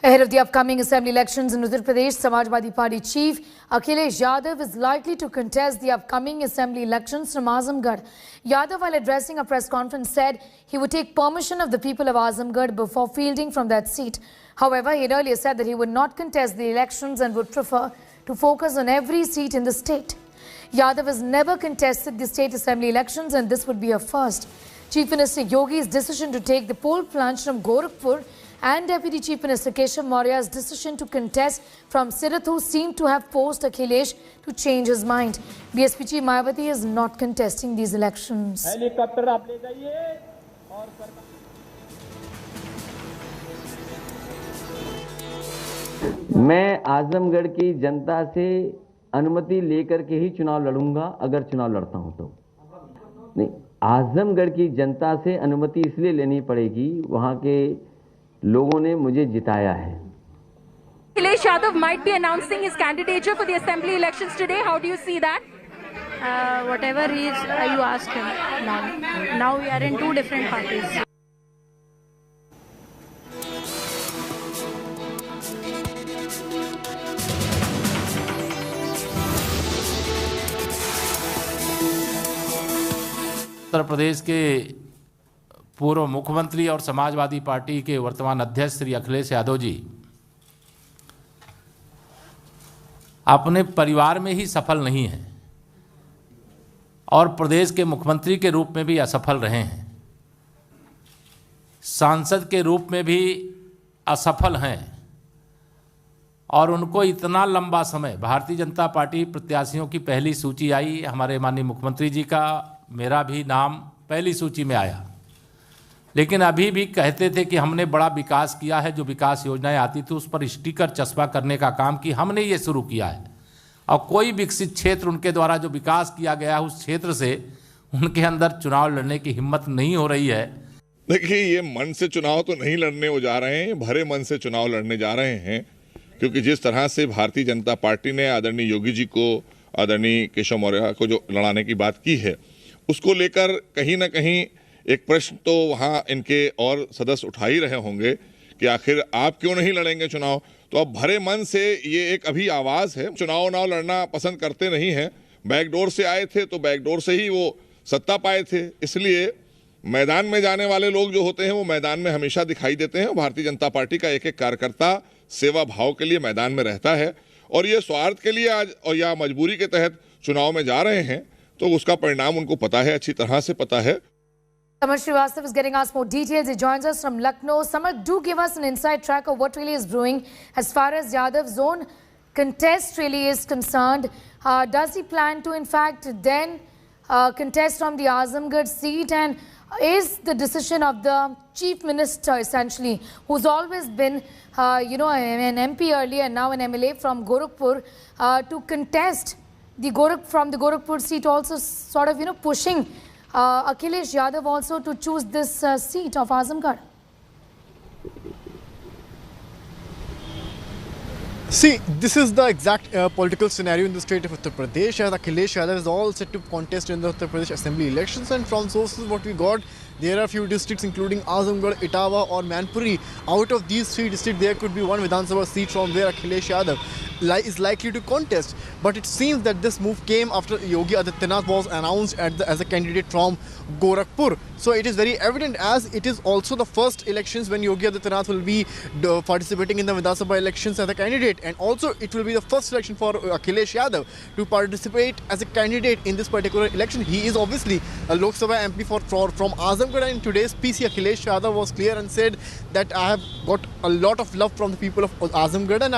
Ahead of the upcoming assembly elections in Uttar Pradesh, Samajwadi Party chief Akhilesh Yadav is likely to contest the upcoming assembly elections from Azamgarh. Yadav, while addressing a press conference, said he would take permission of the people of Azamgarh before fielding from that seat. However, he had earlier said that he would not contest the elections and would prefer to focus on every seat in the state. Yadav has never contested the state assembly elections, and this would be a first. Chief Minister Yogi's decision to take the poll plunge from Gorakhpur and Deputy Chief Minister Keshav Maurya's decision to contest from Sirathu seemed to have forced Akhilesh to change his mind. BSP Chief Mayawati is not contesting these elections. Helicopter आप ले जाइए और मैं आजमगढ़ की जनता से अनुमति लेकर के ही चुनाव लड़ूंगा, अगर चुनाव लड़ता हूं तो। नहीं, आजमगढ़ की जनता से अनुमति इसलिए लेनी पड़ेगी, वहां के लोगों ने मुझे जिताया है। Akhilesh Yadav might be announcing his candidature for the assembly elections today. How do you see that? Whatever he is, you ask him now. Now we are in two different parties. Uttar Pradesh के पूर्व मुख्यमंत्री और Samajwadi party के वर्तमान अध्यक्ष श्री अखिलेश यादव जी अपने परिवार में ही सफल नहीं हैं और प्रदेश के मुख्यमंत्री के रूप में भी असफल रहे हैं, सांसद के रूप में भी असफल हैं और उनको इतना लंबा समय भारतीय जनता पार्टी प्रत्याशियों की पहली सूची आई, हमारे माननीय मुख्यमंत्री जी का, मेरा भी नाम पहली सूची में आया, लेकिन अभी भी कहते थे कि हमने बड़ा विकास किया है, जो विकास योजनाएं आती थी उस पर स्टिकर चस्पा करने का काम कि हमने ये शुरू किया है और कोई विकसित क्षेत्र उनके द्वारा जो विकास किया गया है उस क्षेत्र से उनके अंदर चुनाव लड़ने की हिम्मत नहीं हो रही है। देखिए, ये मन से चुनाव तो नहीं लड़ने वो जा रहे हैं, भरे मन से चुनाव लड़ने जा रहे हैं, क्योंकि जिस तरह से भारतीय जनता पार्टी ने आदरणीय योगी जी को, आदरणीय केशव मौर्य को जो लड़ाने की बात की है, उसको लेकर कहीं ना कहीं एक प्रश्न तो वहाँ इनके और सदस्य उठा ही रहे होंगे कि आखिर आप क्यों नहीं लड़ेंगे चुनाव। तो अब भरे मन से ये एक अभी आवाज़ है, चुनाव लड़ना पसंद करते नहीं हैं, बैकडोर से आए थे तो बैकडोर से ही वो सत्ता पाए थे, इसलिए मैदान में जाने वाले लोग जो होते हैं वो मैदान में हमेशा दिखाई देते हैं। भारतीय जनता पार्टी का एक एक कार्यकर्ता सेवा भाव के लिए मैदान में रहता है और ये स्वार्थ के लिए आज और या मजबूरी के तहत चुनाव में जा रहे हैं, तो उसका परिणाम उनको पता है, अच्छी तरह से पता है। Samar Srivastav is getting us more details. He joins us from Lucknow. Samar, do give us an inside track of what really is brewing as far as Yadav's own contest really is concerned. Does he plan to, in fact, then contest from the Azamgarh seat? And is the decision of the chief minister, essentially, who's always been, an MP earlier and now an MLA from Gorakhpur, to contest from the Gorakhpur seat, also sort of, pushing Akhilesh Yadav also to choose this seat of Azamgarh? See, this is the exact political scenario in the state of Uttar Pradesh, as Akhilesh Yadav is all set to contest in the Uttar Pradesh Assembly elections, and from sources what we got, there are a few districts including Azamgarh, Etawah or Manpuri. Out of these three districts, there could be one Vidhan Sabha seat from where Akhilesh Yadav is likely to contest. But it seems that this move came after Yogi Adityanath was announced as a candidate from Gorakhpur. So it is very evident, as it is also the first elections when Yogi Adityanath will be participating in the Vidhan Sabha elections as a candidate, and also it will be the first election for Akhilesh Yadav to participate as a candidate in this particular election. He is obviously a Lok Sabha MP from Azamgarh, and in today's PC Akhilesh Yadav was clear and said that I have got a lot of love from the people of Azamgarh, and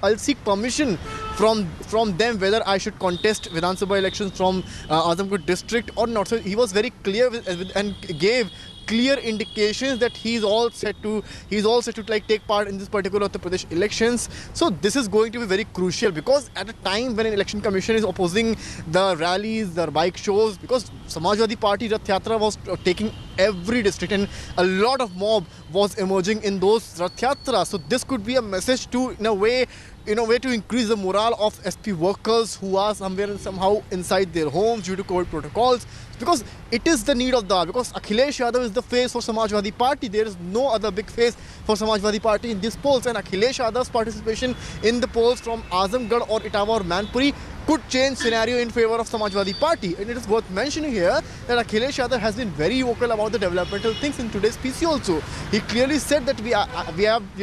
I'll seek permission from them whether I should contest Vidhan Sabha elections from Azamgarh district or not. So he was very clear and gave clear indications that he's all set to take part in this particular Uttar Pradesh elections. So this is going to be very crucial, because at a time when an election commission is opposing the rallies, the bike shows, because Samajwadi Party Rath Yatra was taking every district, and a lot of mob was emerging in those Rath Yatras. So this could be a message to, in a way to increase the morale of SP workers who are somewhere and somehow inside their homes due to COVID protocols. Because it is the need of the hour. Because Akhilesh Yadav is the face for Samajwadi Party. There is no other big face for Samajwadi Party in these polls. And Akhilesh Yadav's participation in the polls from Azamgarh or Etawah or Manpuri could change scenario in favor of Samajwadi Party. And it is worth mentioning here that Akhilesh Yadav has been very vocal about the developmental things in today's PC also. He clearly said that we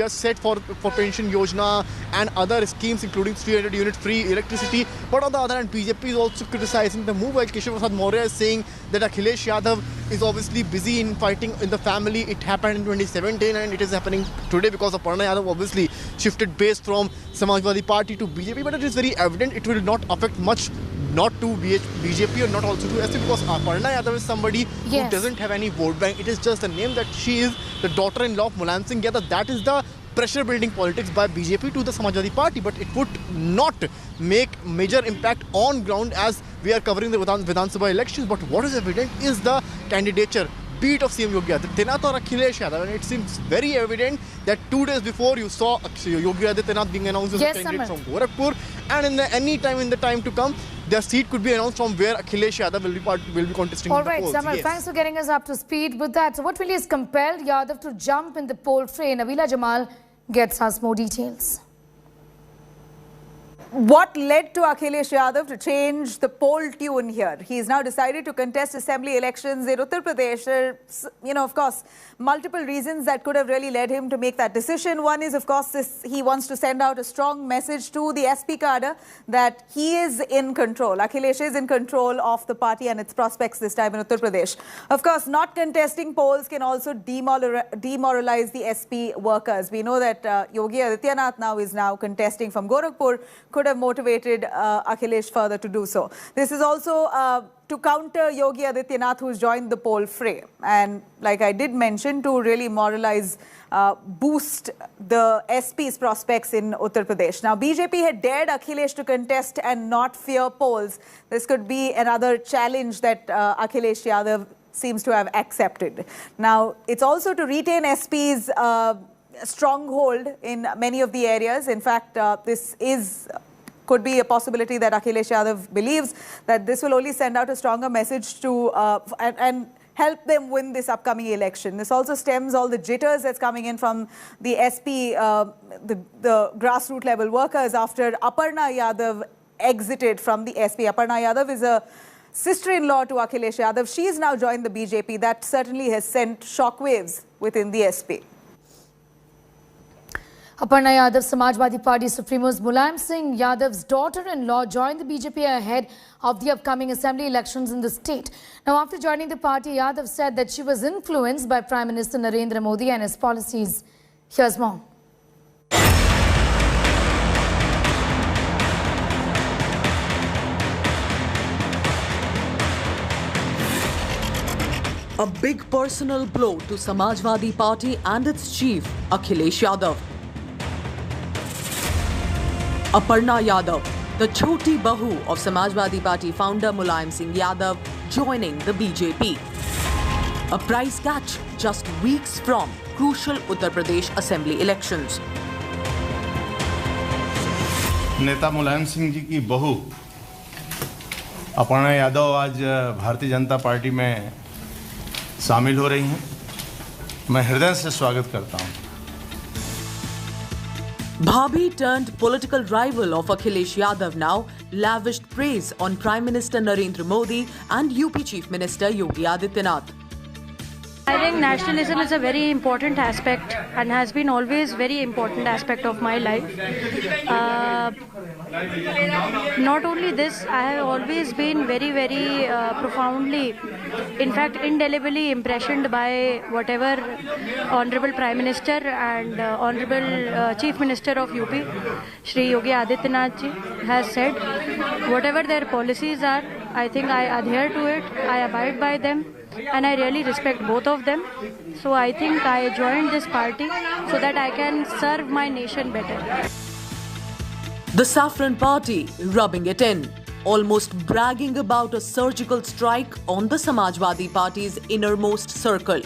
are set for pension yojana and other schemes including 300 unit free electricity. But on the other hand, BJP is also criticizing the move, while Keshav Prasad Maurya is saying that Akhilesh Yadav is obviously busy in fighting in the family. It happened in 2017 and it is happening today because Aparna Yadav obviously shifted base from Samajwadi Party to BJP. But it is very evident it will not affect much, not to BJP or not also to SP, because Aparna Yadav is somebody who doesn't have any vote bank. It is just the name that she is the daughter-in-law of Mulayam Singh Yadav. That is the pressure building politics by BJP to the Samajwadi Party, but it would not make major impact on ground as we are covering the Vidhan Sabha elections. But what is evident is the candidature beat of CM Yogi Adityanath or Akhilesh Yadav, and it seems very evident that 2 days before you saw Yogi Adityanath being announced as a candidate from Gorakhpur, and in any time in the time to come, their seat could be announced from where Akhilesh Yadav will be contesting. All right, Samar, thanks for getting us up to speed with that. So what really has compelled Yadav to jump in the poll fray? Nabila Jamal gets us more details. What led to Akhilesh Yadav to change the poll tune here? He's now decided to contest assembly elections in Uttar Pradesh. There's, of course, multiple reasons that could have really led him to make that decision. One is, of course, he wants to send out a strong message to the SP cadre that he is in control. Akhilesh is in control of the party and its prospects this time in Uttar Pradesh. Of course, not contesting polls can also demoralize the SP workers. We know that Yogi Adityanath now is contesting from Gorakhpur. Could have motivated Akhilesh further to do so. This is also to counter Yogi Adityanath, who's joined the poll fray. And like I did mention, to really moralize, boost the SP's prospects in Uttar Pradesh. Now, BJP had dared Akhilesh to contest and not fear polls. This could be another challenge that Akhilesh Yadav seems to have accepted. Now, it's also to retain SP's stronghold in many of the areas. In fact, this could be a possibility that Akhilesh Yadav believes that this will only send out a stronger message to and help them win this upcoming election. This also stems all the jitters that's coming in from the SP, the grassroots level workers after Aparna Yadav exited from the SP. Aparna Yadav is a sister-in-law to Akhilesh Yadav. She's now joined the BJP. That certainly has sent shockwaves within the SP. Aparna Yadav, Samajwadi Party Supremo's Mulayam Singh Yadav's daughter-in-law, joined the BJP ahead of the upcoming assembly elections in the state. Now, after joining the party, Yadav said that she was influenced by Prime Minister Narendra Modi and his policies. Here's more. A big personal blow to Samajwadi Party and its chief, Akhilesh Yadav. Aparna Yadav, the choti bahu of Samajwadi Party founder Mulayam Singh Yadav, joining the BJP. A prize catch just weeks from crucial Uttar Pradesh Assembly elections. नेता मुलायम सिंह जी की बहू अपर्णा यादव आज Bharatiya Janata party में शामिल हो रही हैं। मैं हृदय से स्वागत करता हूं। Bhabhi turned political rival of Akhilesh Yadav now lavished praise on Prime Minister Narendra Modi and UP Chief Minister Yogi Adityanath. I think nationalism is a very important aspect and has been always very important aspect of my life. Not only this, I have always been very, very profoundly, in fact, indelibly impressioned by whatever Honorable Prime Minister and Honorable Chief Minister of UP, Shri Yogi Adityanath ji, has said. Whatever their policies are, I think I adhere to it, I abide by them. And I really respect both of them. So I think I joined this party so that I can serve my nation better. The Saffron Party rubbing it in. almost bragging about a surgical strike on the Samajwadi Party's innermost circle,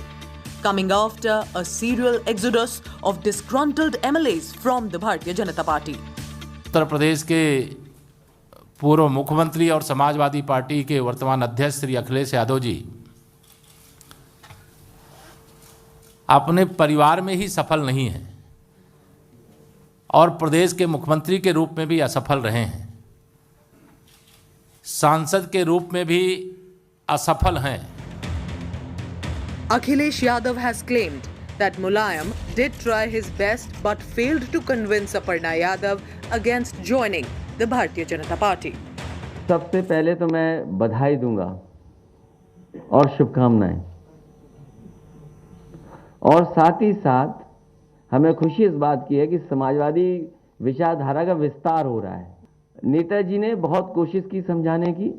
coming after a serial exodus of disgruntled MLAs from the Bharatiya Janata Party. Uttar Pradesh के पूर्व मुख्यमंत्री और Samajwadi party के वर्तमान अध्यक्ष श्री अखिलेश यादव जी अपने परिवार में ही सफल नहीं हैं और प्रदेश के मुख्यमंत्री के रूप में भी असफल रहे हैं, सांसद के रूप में भी असफल हैं। Akhilesh Yadav has claimed that Mulayam did try his best but failed to convince Aparna Yadav against joining the Bharatiya Janata Party. सबसे पहले तो मैं बधाई दूंगा और शुभकामनाएं, और साथ ही साथ हमें खुशी इस बात की है कि समाजवादी विचारधारा का विस्तार हो रहा है। नेताजी ने बहुत कोशिश की समझाने की,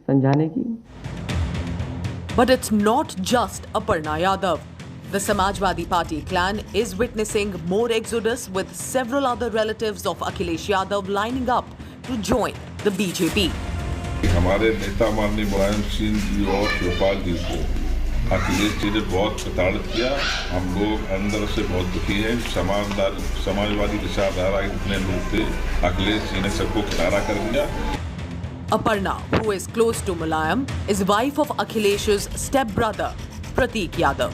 समझाने की। But it's not just Aparna Yadav. The Samajwadi Party clan is witnessing more exodus with several other relatives of Akhilesh Yadav lining up to join the BJP. हमारे नेता माननीय मुलायम सिंह जी और शिवपाल जी को अखिलेश जी ने बहुत प्रताड़ित किया। हम लोग अंदर से बहुत दुखी हैं। समाजवादी विचारधारा इतने लोग थे, अखिलेश जी ने सबको किनारा कर दिया। Aparna, who is close to Mulayam, is wife of Akhilesh's stepbrother, Pratik Yadav.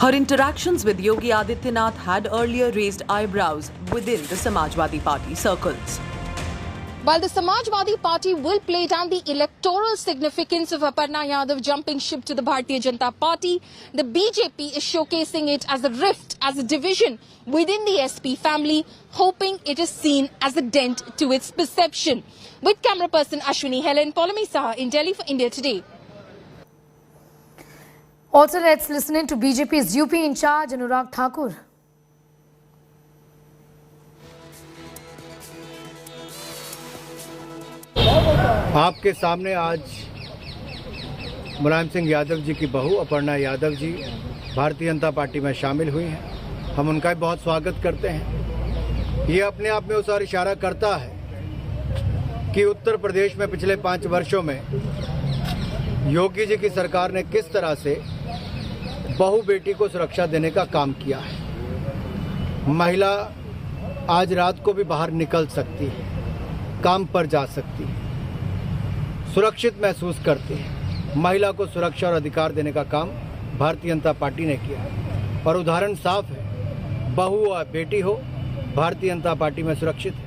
Her interactions with Yogi Adityanath had earlier raised eyebrows within the Samajwadi Party circles. While the Samajwadi Party will play down the electoral significance of Aparna Yadav jumping ship to the Bharatiya Janata Party, the BJP is showcasing it as a rift, as a division within the SP family, hoping it is seen as a dent to its perception. With camera person Ashwini Helen, Polami Saha in Delhi for India Today. Also, let's listen in to BJP's UP in charge, Anurag Thakur. आपके सामने आज मुलायम सिंह यादव जी की बहू Aparna Yadav ji Bharatiya Janata party में शामिल हुई हैं। हम उनका भी बहुत स्वागत करते हैं। ये अपने आप में उस ओर इशारा करता है कि उत्तर प्रदेश में पिछले 5 वर्षों में योगी जी की सरकार ने किस तरह से बहू बेटी को सुरक्षा देने का काम किया है। महिला आज रात को भी बाहर निकल सकती है, काम पर जा सकती है, सुरक्षित महसूस करती है। महिला को सुरक्षा और अधिकार देने का काम भारतीय जनता पार्टी ने किया और उदाहरण साफ है, बहू और बेटी हो, भारतीय जनता पार्टी में सुरक्षित है।